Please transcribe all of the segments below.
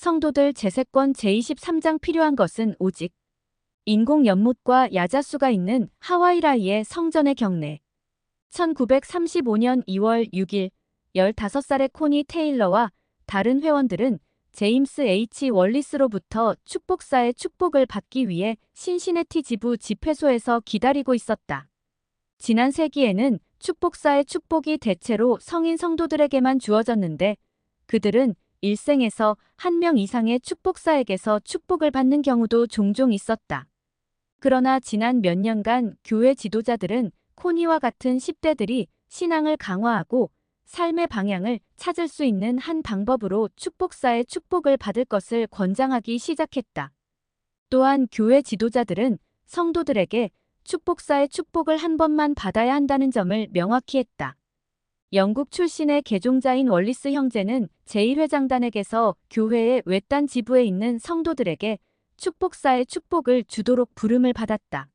성도들 제세권 제23장 필요한 것은 오직 인공 연못과 야자수가 있는 하와이라이의 성전의 경내. 1935년 2월 6일 15살의 코니 테일러와 다른 회원들은 제임스 H. 월리스로부터 축복사의 축복을 받기 위해 신시내티 지부 집회소에서 기다리고 있었다. 지난 세기에는 축복사의 축복이 대체로 성인 성도들에게만 주어졌는데 그들은 일생에서 한 명 이상의 축복사에게서 축복을 받는 경우도 종종 있었다. 그러나 지난 몇 년간 교회 지도자들은 코니와 같은 10대들이 신앙을 강화하고 삶의 방향을 찾을 수 있는 한 방법으로 축복사의 축복을 받을 것을 권장하기 시작했다. 또한 교회 지도자들은 성도들에게 축복사의 축복을 한 번만 받아야 한다는 점을 명확히 했다. 영국 출신의 개종자인 월리스 형제는 제1회장단에게서 교회의 외딴 지부에 있는 성도들에게 축복사의 축복을 주도록 부름을 받았다.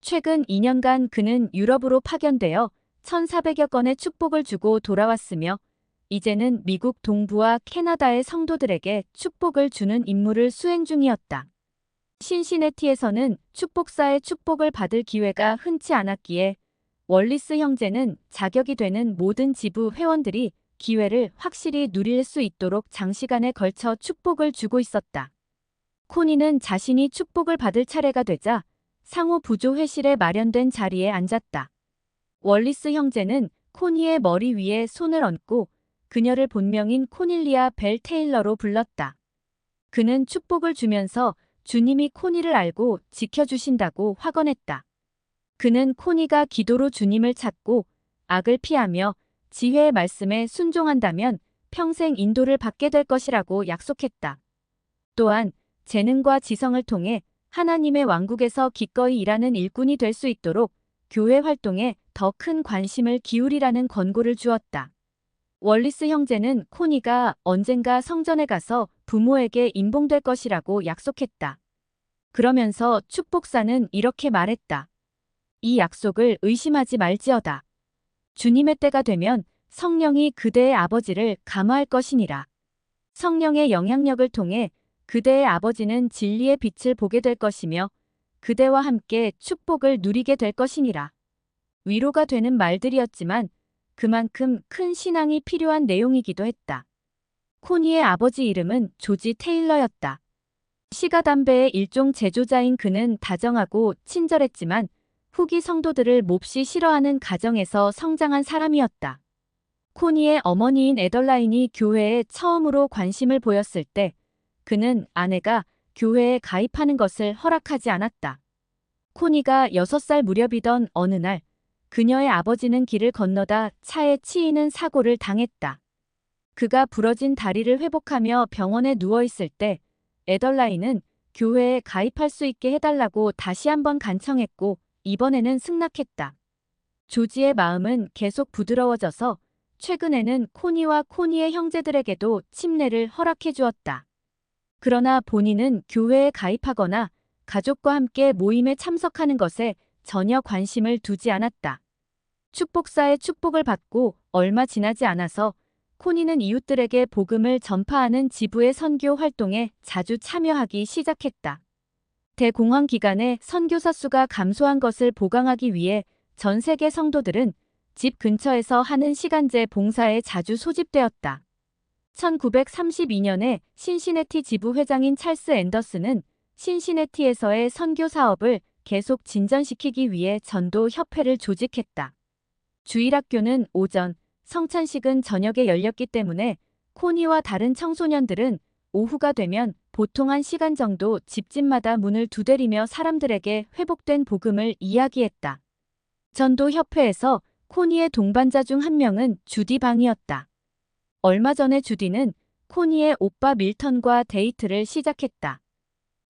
최근 2년간 그는 유럽으로 파견되어 1,400여 건의 축복을 주고 돌아왔으며 이제는 미국 동부와 캐나다의 성도들에게 축복을 주는 임무를 수행 중이었다. 신시내티에서는 축복사의 축복을 받을 기회가 흔치 않았기에 월리스 형제는 자격이 되는 모든 지부 회원들이 기회를 확실히 누릴 수 있도록 장시간에 걸쳐 축복을 주고 있었다. 코니는 자신이 축복을 받을 차례가 되자 상호 부조 회실에 마련된 자리에 앉았다. 월리스 형제는 코니의 머리 위에 손을 얹고 그녀를 본명인 코닐리아 벨 테일러로 불렀다. 그는 축복을 주면서 주님이 코니를 알고 지켜주신다고 확언했다. 그는 코니가 기도로 주님을 찾고 악을 피하며 지혜의 말씀에 순종한다면 평생 인도를 받게 될 것이라고 약속했다. 또한 재능과 지성을 통해 하나님의 왕국에서 기꺼이 일하는 일꾼이 될 수 있도록 교회 활동에 더 큰 관심을 기울이라는 권고를 주었다. 월리스 형제는 코니가 언젠가 성전에 가서 부모에게 임봉될 것이라고 약속했다. 그러면서 축복사는 이렇게 말했다. 이 약속을 의심하지 말지어다. 주님의 때가 되면 성령이 그대의 아버지를 감화할 것이니라. 성령의 영향력을 통해 그대의 아버지는 진리의 빛을 보게 될 것이며 그대와 함께 축복을 누리게 될 것이니라. 위로가 되는 말들이었지만 그만큼 큰 신앙이 필요한 내용이기도 했다. 코니의 아버지 이름은 조지 테일러였다. 시가 담배의 일종 제조자인 그는 다정하고 친절했지만 후기 성도들을 몹시 싫어하는 가정에서 성장한 사람이었다. 코니의 어머니인 에덜라인이 교회에 처음으로 관심을 보였을 때 그는 아내가 교회에 가입하는 것을 허락하지 않았다. 코니가 6살 무렵이던 어느 날 그녀의 아버지는 길을 건너다 차에 치이는 사고를 당했다. 그가 부러진 다리를 회복하며 병원에 누워있을 때 에덜라인은 교회에 가입할 수 있게 해달라고 다시 한번 간청했고 이번에는 승낙했다. 조지의 마음은 계속 부드러워져서 최근에는 코니와 코니의 형제들에게도 침례를 허락해 주었다. 그러나 본인은 교회에 가입하거나 가족과 함께 모임에 참석하는 것에 전혀 관심을 두지 않았다. 축복사의 축복을 받고 얼마 지나지 않아서 코니는 이웃들에게 복음을 전파하는 지부의 선교 활동에 자주 참여하기 시작했다. 대공황 기간에 선교사 수가 감소한 것을 보강하기 위해 전 세계 성도들은 집 근처에서 하는 시간제 봉사에 자주 소집되었다. 1932년에 신시내티 지부 회장인 찰스 앤더슨은 신시내티에서의 선교 사업을 계속 진전시키기 위해 전도 협회를 조직했다. 주일학교는 오전, 성찬식은 저녁에 열렸기 때문에 코니와 다른 청소년들은 오후가 되면 보통 1시간 정도 집집마다 문을 두드리며 사람들에게 회복된 복음을 이야기했다. 전도협회에서 코니의 동반자 중 한 명은 주디 방이었다. 얼마 전에 주디는 코니의 오빠 밀턴과 데이트를 시작했다.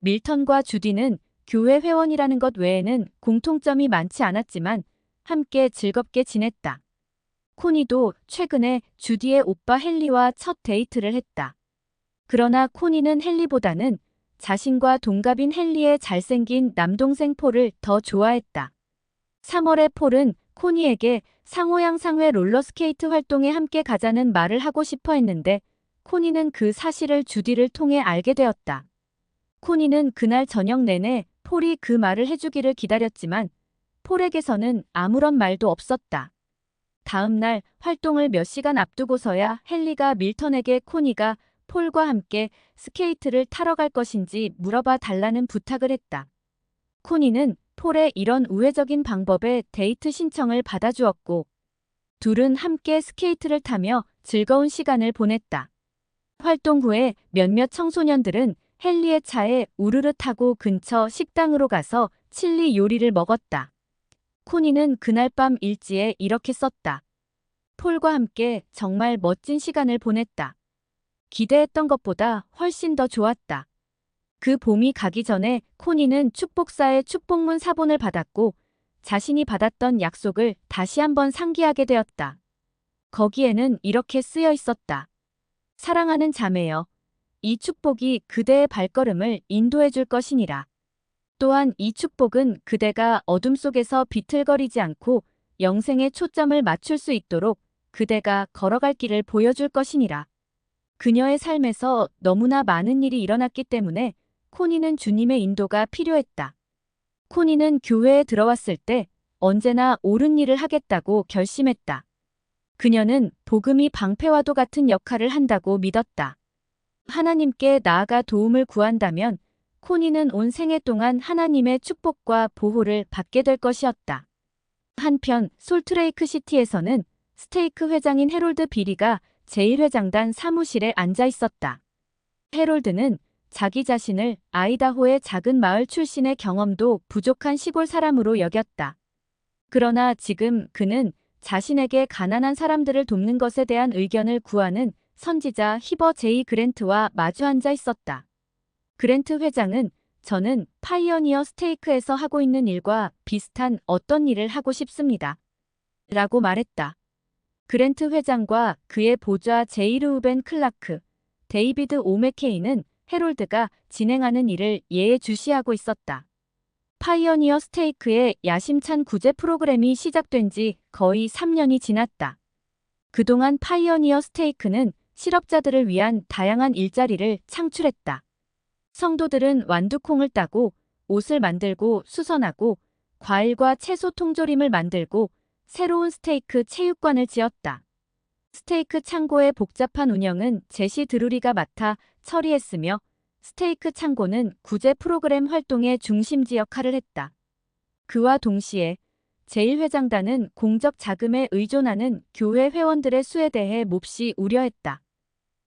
밀턴과 주디는 교회 회원이라는 것 외에는 공통점이 많지 않았지만 함께 즐겁게 지냈다. 코니도 최근에 주디의 오빠 헨리와 첫 데이트를 했다. 그러나 코니는 헨리보다는 자신과 동갑인 헨리의 잘생긴 남동생 폴을 더 좋아했다. 3월에 폴은 코니에게 상호양상회 롤러스케이트 활동에 함께 가자는 말을 하고 싶어 했는데 코니는 그 사실을 주디를 통해 알게 되었다. 코니는 그날 저녁 내내 폴이 그 말을 해주기를 기다렸지만 폴에게서는 아무런 말도 없었다. 다음 날 활동을 몇 시간 앞두고서야 헨리가 밀턴에게 코니가 폴과 함께 스케이트를 타러 갈 것인지 물어봐 달라는 부탁을 했다. 코니는 폴의 이런 우회적인 방법에 데이트 신청을 받아주었고 둘은 함께 스케이트를 타며 즐거운 시간을 보냈다. 활동 후에 몇몇 청소년들은 헨리의 차에 우르르 타고 근처 식당으로 가서 칠리 요리를 먹었다. 코니는 그날 밤 일지에 이렇게 썼다. 폴과 함께 정말 멋진 시간을 보냈다. 기대했던 것보다 훨씬 더 좋았다. 그 봄이 가기 전에 코니는 축복사의 축복문 사본을 받았고 자신이 받았던 약속을 다시 한번 상기하게 되었다. 거기에는 이렇게 쓰여 있었다. 사랑하는 자매여, 이 축복이 그대의 발걸음을 인도해 줄 것이니라. 또한 이 축복은 그대가 어둠 속에서 비틀거리지 않고 영생의 초점을 맞출 수 있도록 그대가 걸어갈 길을 보여줄 것이니라. 그녀의 삶에서 너무나 많은 일이 일어났기 때문에 코니는 주님의 인도가 필요했다. 코니는 교회에 들어왔을 때 언제나 옳은 일을 하겠다고 결심했다. 그녀는 복음이 방패와도 같은 역할을 한다고 믿었다. 하나님께 나아가 도움을 구한다면 코니는 온 생애 동안 하나님의 축복과 보호를 받게 될 것이었다. 한편 솔트레이크 시티에서는 스테이크 회장인 해롤드 비리가 제1회장단 사무실에 앉아 있었다. 해롤드는 자기 자신을 아이다호의 작은 마을 출신의 경험도 부족한 시골 사람으로 여겼다. 그러나 지금 그는 자신에게 가난한 사람들을 돕는 것에 대한 의견을 구하는 선지자 히버 제이 그랜트와 마주 앉아 있었다. 그랜트 회장은 저는 파이어니어 스테이크에서 하고 있는 일과 비슷한 어떤 일을 하고 싶습니다. 라고 말했다. 그랜트 회장과 그의 보좌 제이 르우벤 클라크, 데이비드 오메케이는 해롤드가 진행하는 일을 예의주시하고 있었다. 파이어니어 스테이크의 야심찬 구제 프로그램이 시작된 지 거의 3년이 지났다. 그동안 파이어니어 스테이크는 실업자들을 위한 다양한 일자리를 창출했다. 성도들은 완두콩을 따고 옷을 만들고 수선하고 과일과 채소 통조림을 만들고 새로운 스테이크 체육관을 지었다. 스테이크 창고의 복잡한 운영은 제시 드루리가 맡아 처리했으며 스테이크 창고는 구제 프로그램 활동의 중심지 역할을 했다. 그와 동시에 제1회장단은 공적 자금에 의존하는 교회 회원들의 수에 대해 몹시 우려했다.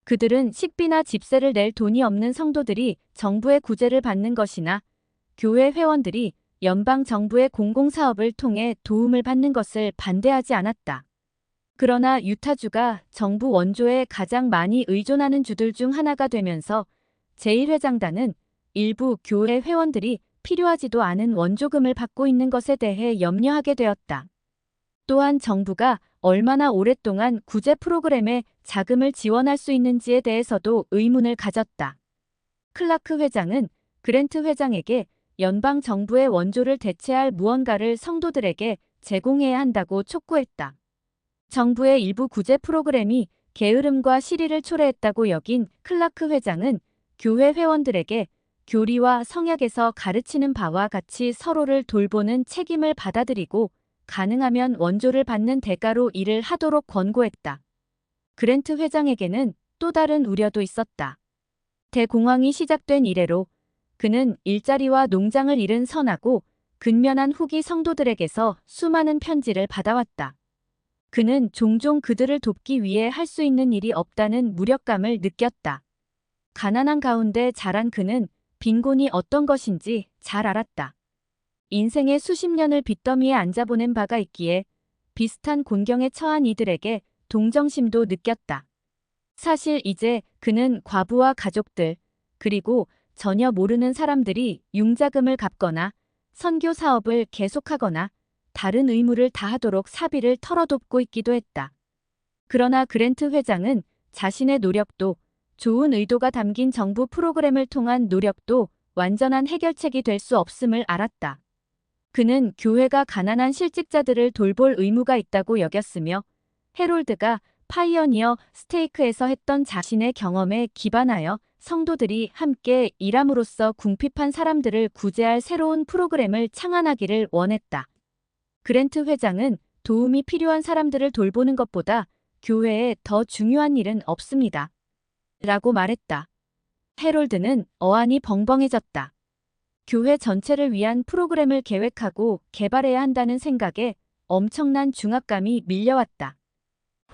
그들은 식비나 집세를 낼 돈이 없는 성도들이 정부의 구제를 받는 것이나 교회 회원들이 연방 정부의 공공사업을 통해 도움을 받는 것을 반대하지 않았다. 그러나 유타주가 정부 원조에 가장 많이 의존하는 주들 중 하나가 되면서 제1회장단은 일부 교회 회원들이 필요하지도 않은 원조금을 받고 있는 것에 대해 염려하게 되었다. 또한 정부가 얼마나 오랫동안 구제 프로그램에 자금을 지원할 수 있는지에 대해서도 의문을 가졌다. 클라크 회장은 그랜트 회장에게 연방 정부의 원조를 대체할 무언가를 성도들에게 제공해야 한다고 촉구했다. 정부의 일부 구제 프로그램이 게으름과 실의를 초래했다고 여긴 클라크 회장은 교회 회원들에게 교리와 성약에서 가르치는 바와 같이 서로를 돌보는 책임을 받아들이고 가능하면 원조를 받는 대가로 일을 하도록 권고했다. 그랜트 회장에게는 또 다른 우려도 있었다. 대공황이 시작된 이래로 그는 일자리와 농장을 잃은 선하고 근면한 후기 성도들에게서 수많은 편지를 받아왔다. 그는 종종 그들을 돕기 위해 할 수 있는 일이 없다는 무력감을 느꼈다. 가난한 가운데 자란 그는 빈곤이 어떤 것인지 잘 알았다. 인생의 수십 년을 빚더미에 앉아보낸 바가 있기에 비슷한 곤경에 처한 이들에게 동정심도 느꼈다. 사실 이제 그는 과부와 가족들, 그리고 전혀 모르는 사람들이 융자금을 갚거나 선교 사업을 계속하거나 다른 의무를 다하도록 사비를 털어돕고 있기도 했다. 그러나 그랜트 회장은 자신의 노력도 좋은 의도가 담긴 정부 프로그램을 통한 노력도 완전한 해결책이 될 수 없음을 알았다. 그는 교회가 가난한 실직자들을 돌볼 의무가 있다고 여겼으며 해롤드가 파이어니어 스테이크에서 했던 자신의 경험에 기반하여 성도들이 함께 일함으로써 궁핍한 사람들을 구제할 새로운 프로그램을 창안하기를 원했다. 그랜트 회장은 도움이 필요한 사람들을 돌보는 것보다 교회에 더 중요한 일은 없습니다. 라고 말했다. 해롤드는 어안이 벙벙해졌다. 교회 전체를 위한 프로그램을 계획하고 개발해야 한다는 생각에 엄청난 중압감이 밀려왔다.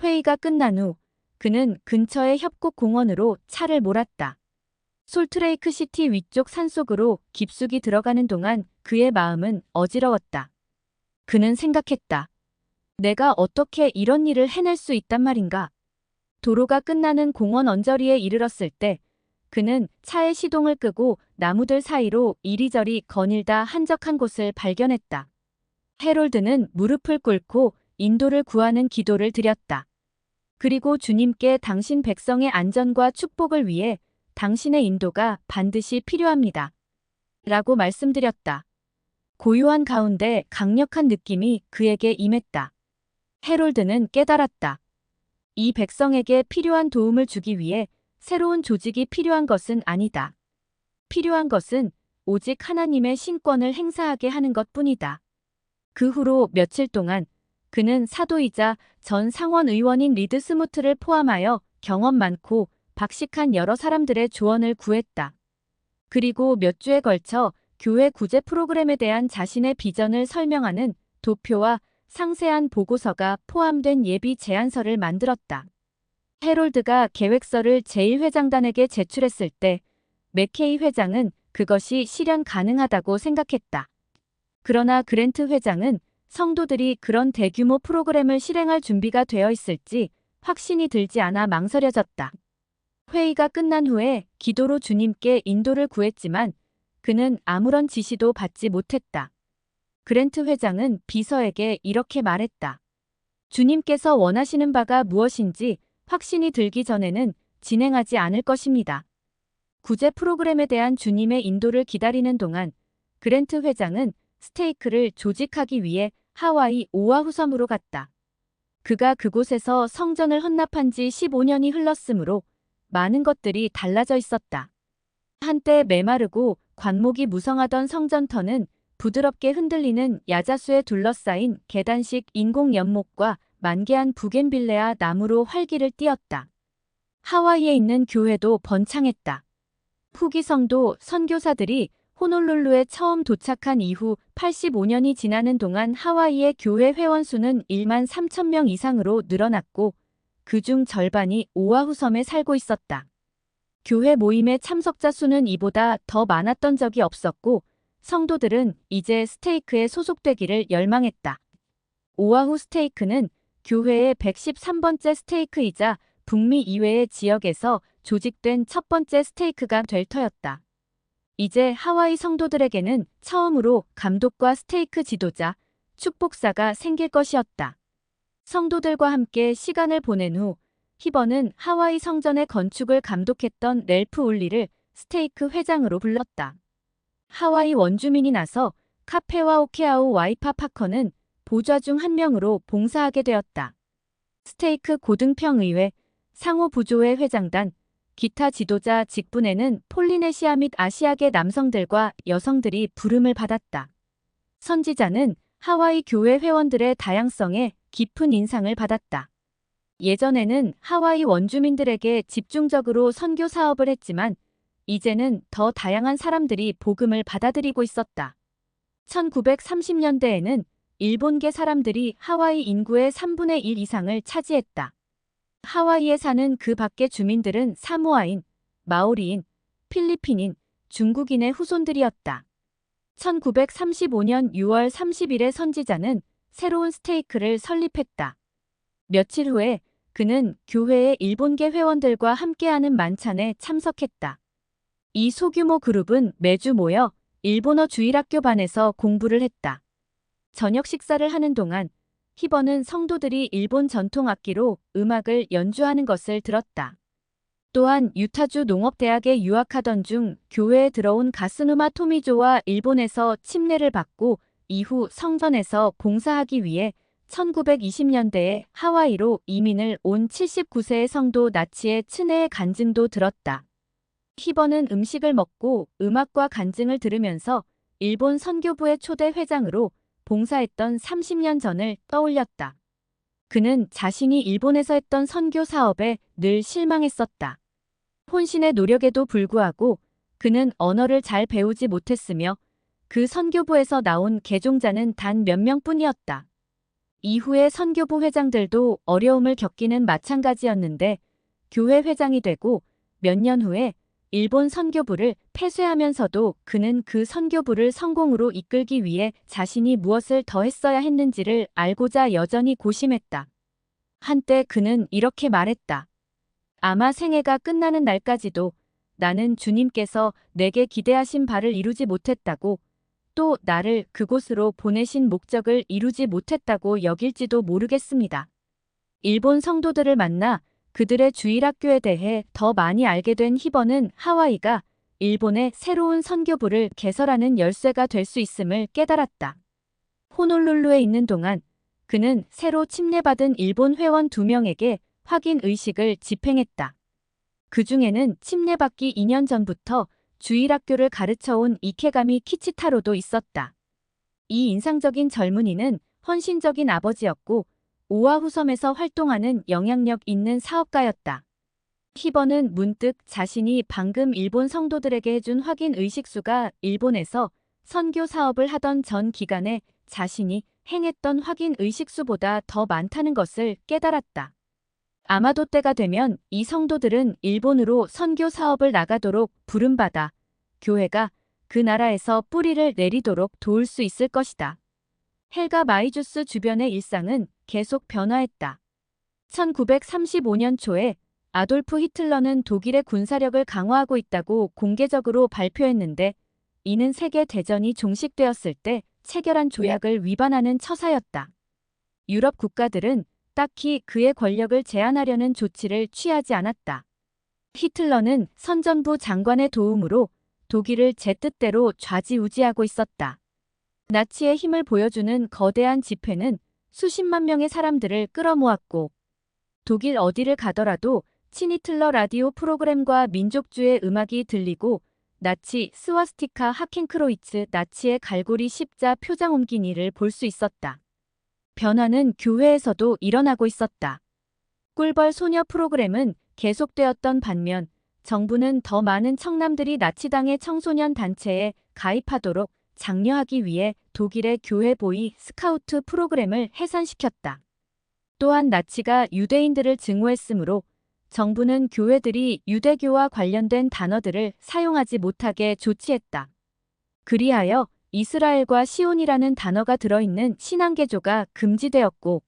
회의가 끝난 후 그는 근처의 협곡 공원으로 차를 몰았다. 솔트레이크 시티 위쪽 산속으로 깊숙이 들어가는 동안 그의 마음은 어지러웠다. 그는 생각했다. 내가 어떻게 이런 일을 해낼 수 있단 말인가? 도로가 끝나는 공원 언저리에 이르렀을 때 그는 차의 시동을 끄고 나무들 사이로 이리저리 거닐다 한적한 곳을 발견했다. 해롤드는 무릎을 꿇고 인도를 구하는 기도를 드렸다. 그리고 주님께 당신 백성의 안전과 축복을 위해 당신의 인도가 반드시 필요합니다. 라고 말씀드렸다. 고요한 가운데 강력한 느낌이 그에게 임했다. 해롤드는 깨달았다. 이 백성에게 필요한 도움을 주기 위해 새로운 조직이 필요한 것은 아니다. 필요한 것은 오직 하나님의 신권을 행사하게 하는 것뿐이다. 그 후로 며칠 동안 그는 사도이자 전 상원 의원인 리드 스무트를 포함하여 경험 많고 박식한 여러 사람들의 조언을 구했다. 그리고 몇 주에 걸쳐 교회 구제 프로그램에 대한 자신의 비전을 설명하는 도표와 상세한 보고서가 포함된 예비 제안서를 만들었다. 해롤드가 계획서를 제1회장단에게 제출했을 때 맥케이 회장은 그것이 실현 가능하다고 생각했다. 그러나 그랜트 회장은 성도들이 그런 대규모 프로그램을 실행할 준비가 되어 있을지 확신이 들지 않아 망설여졌다. 회의가 끝난 후에 기도로 주님께 인도를 구했지만 그는 아무런 지시도 받지 못했다. 그랜트 회장은 비서에게 이렇게 말했다. 주님께서 원하시는 바가 무엇인지 확신이 들기 전에는 진행하지 않을 것입니다. 구제 프로그램에 대한 주님의 인도를 기다리는 동안 그랜트 회장은 스테이크를 조직하기 위해 하와이 오아후 섬으로 갔다. 그가 그곳에서 성전을 헌납한 지 15년이 흘렀으므로 많은 것들이 달라져 있었다. 한때 메마르고 관목이 무성하던 성전터는 부드럽게 흔들리는 야자수에 둘러싸인 계단식 인공 연못과 만개한 부겐빌레아 나무로 활기를 띠었다. 하와이에 있는 교회도 번창했다. 후기 성도 선교사들이 호놀룰루에 처음 도착한 이후 85년이 지나는 동안 하와이의 교회 회원 수는 1만 3천 명 이상으로 늘어났고 그중 절반이 오아후 섬에 살고 있었다. 교회 모임의 참석자 수는 이보다 더 많았던 적이 없었고 성도들은 이제 스테이크에 소속되기를 열망했다. 오아후 스테이크는 교회의 113번째 스테이크이자 북미 이외의 지역에서 조직된 첫 번째 스테이크가 될 터였다. 이제 하와이 성도들에게는 처음으로 감독과 스테이크 지도자, 축복사가 생길 것이었다. 성도들과 함께 시간을 보낸 후 히버는 하와이 성전의 건축을 감독했던 렐프 울리를 스테이크 회장으로 불렀다. 하와이 원주민이 나서 카페와 오케아오 와이파 파커는 보좌 중 한 명으로 봉사하게 되었다. 스테이크 고등평의회, 상호부조회 회장단, 기타 지도자 직분에는 폴리네시아 및 아시아계 남성들과 여성들이 부름을 받았다. 선지자는 하와이 교회 회원들의 다양성에 깊은 인상을 받았다. 예전에는 하와이 원주민들에게 집중적으로 선교 사업을 했지만 이제는 더 다양한 사람들이 복음을 받아들이고 있었다. 1930년대에는 일본계 사람들이 하와이 인구의 3분의 1 이상을 차지했다. 하와이에 사는 그 밖의 주민들은 사모아인, 마오리인, 필리핀인, 중국인의 후손들이었다. 1935년 6월 30일에 선지자는 새로운 스테이크를 설립했다. 며칠 후에 그는 교회의 일본계 회원들과 함께하는 만찬에 참석했다. 이 소규모 그룹은 매주 모여 일본어 주일학교반에서 공부를 했다. 저녁 식사를 하는 동안 히버는 성도들이 일본 전통 악기로 음악을 연주하는 것을 들었다. 또한 유타주 농업대학에 유학하던 중 교회에 들어온 가스누마 토미조와 일본에서 침례를 받고 이후 성전에서 봉사하기 위해 1920년대에 하와이로 이민을 온 79세의 성도 나치의 친애의 간증도 들었다. 히버는 음식을 먹고 음악과 간증을 들으면서 일본 선교부의 초대 회장으로 봉사했던 30년 전을 떠올렸다. 그는 자신이 일본에서 했던 선교 사업에 늘 실망했었다. 혼신의 노력에도 불구하고 그는 언어를 잘 배우지 못했으며 그 선교부에서 나온 개종자는 단 몇 명뿐이었다. 이후에 선교부 회장들도 어려움을 겪기는 마찬가지였는데 교회 회장이 되고 몇 년 후에 일본 선교부를 폐쇄하면서도 그는 그 선교부를 성공으로 이끌기 위해 자신이 무엇을 더 했어야 했는지를 알고자 여전히 고심했다. 한때 그는 이렇게 말했다. 아마 생애가 끝나는 날까지도 나는 주님께서 내게 기대하신 바를 이루지 못했다고, 또 나를 그곳으로 보내신 목적을 이루지 못했다고 여길지도 모르겠습니다. 일본 성도들을 만나 그들의 주일학교에 대해 더 많이 알게 된 히버는 하와이가 일본의 새로운 선교부를 개설하는 열쇠가 될 수 있음을 깨달았다. 호놀룰루에 있는 동안 그는 새로 침례받은 일본 회원 2명에게 확인 의식을 집행했다. 그 중에는 침례받기 2년 전부터 주일학교를 가르쳐온 이케가미 키치타로도 있었다. 이 인상적인 젊은이는 헌신적인 아버지였고 오아후 섬에서 활동하는 영향력 있는 사업가였다. 히버는 문득 자신이 방금 일본 성도들에게 해준 확인 의식수가 일본에서 선교 사업을 하던 전 기간에 자신이 행했던 확인 의식수보다 더 많다는 것을 깨달았다. 아마도 때가 되면 이 성도들은 일본으로 선교 사업을 나가도록 부름받아 교회가 그 나라에서 뿌리를 내리도록 도울 수 있을 것이다. 헬가 마이주스 주변의 일상은 계속 변화했다. 1935년 초에 아돌프 히틀러는 독일의 군사력을 강화하고 있다고 공개적으로 발표했는데 이는 세계 대전이 종식되었을 때 체결한 조약을 위반하는 처사였다. 유럽 국가들은 딱히 그의 권력을 제한하려는 조치를 취하지 않았다. 히틀러는 선전부 장관의 도움으로 독일을 제 뜻대로 좌지우지하고 있었다. 나치의 힘을 보여주는 거대한 집회는 수십만 명의 사람들을 끌어모았고 독일 어디를 가더라도 친히틀러 라디오 프로그램과 민족주의 음악이 들리고 나치 스와스티카 하켄크로이츠 나치의 갈고리 십자 표장 옮긴 일을 볼 수 있었다. 변화는 교회에서도 일어나고 있었다. 꿀벌 소녀 프로그램은 계속되었던 반면 정부는 더 많은 청남들이 나치당의 청소년 단체에 가입하도록 장려하기 위해 독일의 교회 보이 스카우트 프로그램을 해산시켰다. 또한 나치가 유대인들을 증오했으므로 정부는 교회들이 유대교와 관련된 단어들을 사용하지 못하게 조치했다. 그리하여 이스라엘과 시온이라는 단어가 들어있는 신앙개조가 금지되었고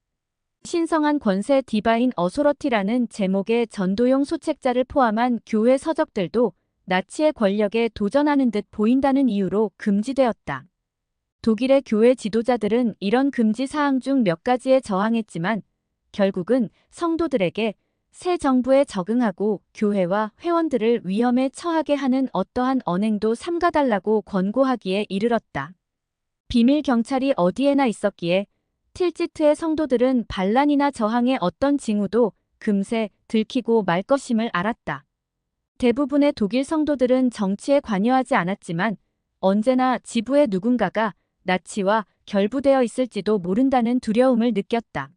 신성한 권세 디바인 어소러티라는 제목의 전도용 소책자를 포함한 교회 서적들도 나치의 권력에 도전하는 듯 보인다는 이유로 금지되었다. 독일의 교회 지도자들은 이런 금지 사항 중 몇 가지에 저항했지만 결국은 성도들에게 새 정부에 적응하고 교회와 회원들을 위험에 처하게 하는 어떠한 언행도 삼가달라고 권고하기에 이르렀다. 비밀 경찰이 어디에나 있었기에 틸지트의 성도들은 반란이나 저항의 어떤 징후도 금세 들키고 말 것임을 알았다. 대부분의 독일 성도들은 정치에 관여하지 않았지만 언제나 지부의 누군가가 나치와 결부되어 있을지도 모른다는 두려움을 느꼈다.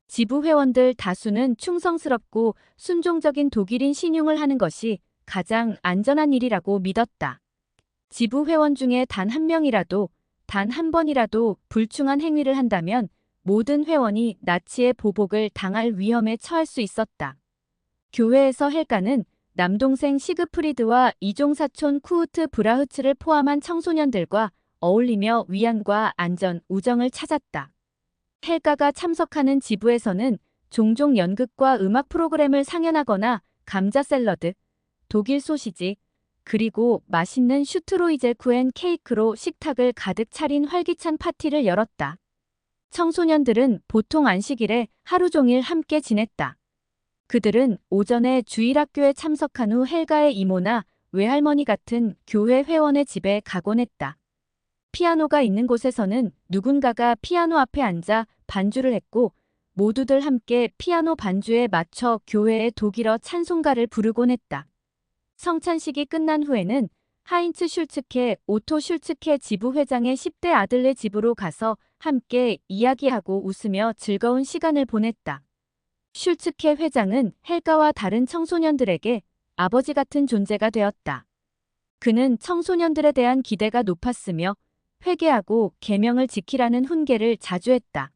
지부 회원들 다수는 충성스럽고 순종적인 독일인 신용을 하는 것이 가장 안전한 일이라고 믿었다. 지부 회원 중에 단 한 명이라도 단 한 번이라도 불충한 행위를 한다면 모든 회원이 나치의 보복을 당할 위험에 처할 수 있었다. 교회에서 헬가는 남동생 시그프리드와 이종사촌 쿠우트 브라흐츠를 포함한 청소년들과 어울리며 위안과 안전, 우정을 찾았다. 헬가가 참석하는 지부에서는 종종 연극과 음악 프로그램을 상연하거나 감자 샐러드, 독일 소시지, 그리고 맛있는 슈트로이젤쿠엔 케이크로 식탁을 가득 차린 활기찬 파티를 열었다. 청소년들은 보통 안식일에 하루 종일 함께 지냈다. 그들은 오전에 주일학교에 참석한 후 헬가의 이모나 외할머니 같은 교회 회원의 집에 가곤 했다. 피아노가 있는 곳에서는 누군가가 피아노 앞에 앉아 반주를 했고 모두들 함께 피아노 반주에 맞춰 교회의 독일어 찬송가를 부르곤 했다. 성찬식이 끝난 후에는 하인츠 슐츠케, 오토 슐츠케 지부회장의 10대 아들네 집으로 가서 함께 이야기하고 웃으며 즐거운 시간을 보냈다. 슐츠케 회장은 헬가와 다른 청소년들에게 아버지 같은 존재가 되었다. 그는 청소년들에 대한 기대가 높았으며 회개하고 계명을 지키라는 훈계를 자주 했다.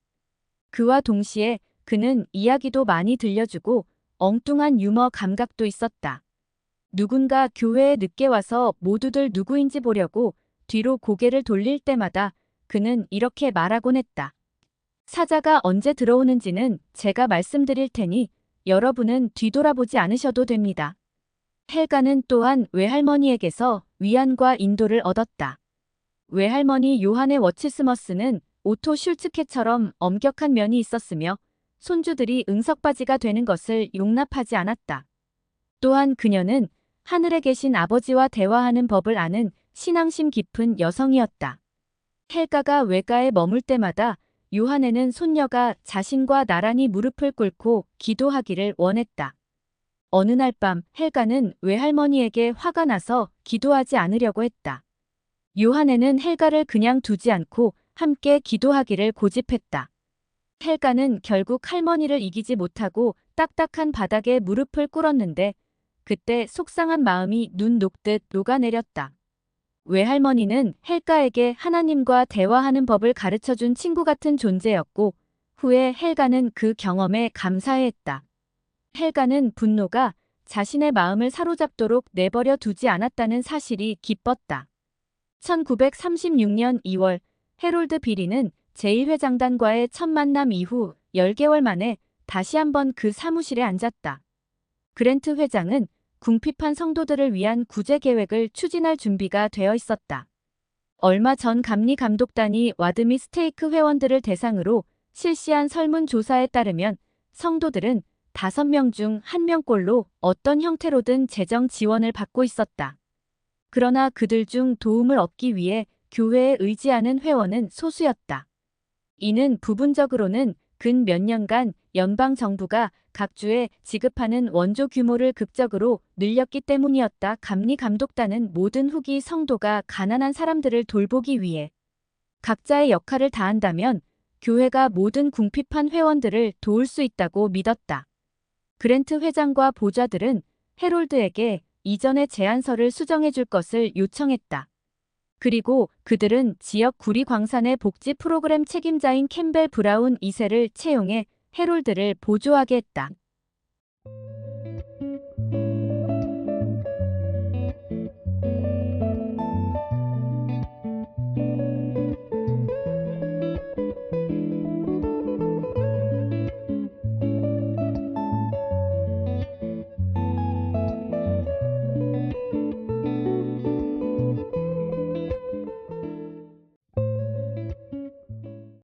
그와 동시에 그는 이야기도 많이 들려주고 엉뚱한 유머 감각도 있었다. 누군가 교회에 늦게 와서 모두들 누구인지 보려고 뒤로 고개를 돌릴 때마다 그는 이렇게 말하곤 했다. 사자가 언제 들어오는지는 제가 말씀드릴 테니 여러분은 뒤돌아보지 않으셔도 됩니다. 헬가는 또한 외할머니에게서 위안과 인도를 얻었다. 외할머니 요한의 워치스머스는 오토 슐츠케처럼 엄격한 면이 있었으며 손주들이 응석바지가 되는 것을 용납하지 않았다. 또한 그녀는 하늘에 계신 아버지와 대화하는 법을 아는 신앙심 깊은 여성이었다. 헬가가 외가에 머물 때마다 요한에는 손녀가 자신과 나란히 무릎을 꿇고 기도하기를 원했다. 어느 날 밤 헬가는 외할머니에게 화가 나서 기도하지 않으려고 했다. 요한에는 헬가를 그냥 두지 않고 함께 기도하기를 고집했다. 헬가는 결국 할머니를 이기지 못하고 딱딱한 바닥에 무릎을 꿇었는데 그때 속상한 마음이 눈 녹듯 녹아내렸다. 외할머니는 헬가에게 하나님과 대화하는 법을 가르쳐준 친구 같은 존재였고 후에 헬가는 그 경험에 감사해했다. 헬가는 분노가 자신의 마음을 사로잡도록 내버려 두지 않았다는 사실이 기뻤다. 1936년 2월 해롤드 비리는 제1회장단과의 첫 만남 이후 10개월 만에 다시 한번 그 사무실에 앉았다. 그랜트 회장은 궁핍한 성도들을 위한 구제 계획을 추진할 준비가 되어 있었다. 얼마 전 감리 감독단이 와드미 스테이크 회원들을 대상으로 실시한 설문조사에 따르면 성도들은 5명 중 1명꼴로 어떤 형태로든 재정 지원을 받고 있었다. 그러나 그들 중 도움을 얻기 위해 교회에 의지하는 회원은 소수였다. 이는 부분적으로는 근 몇 년간 연방 정부가 각 주에 지급하는 원조 규모를 극적으로 늘렸기 때문이었다. 감리 감독단은 모든 후기 성도가 가난한 사람들을 돌보기 위해 각자의 역할을 다한다면 교회가 모든 궁핍한 회원들을 도울 수 있다고 믿었다. 그랜트 회장과 보좌들은 해롤드에게 이전의 제안서를 수정해 줄 것을 요청했다. 그리고 그들은 지역 구리광산의 복지 프로그램 책임자인 캠벨 브라운 2세를 채용해 해롤드를 보조하게 했다.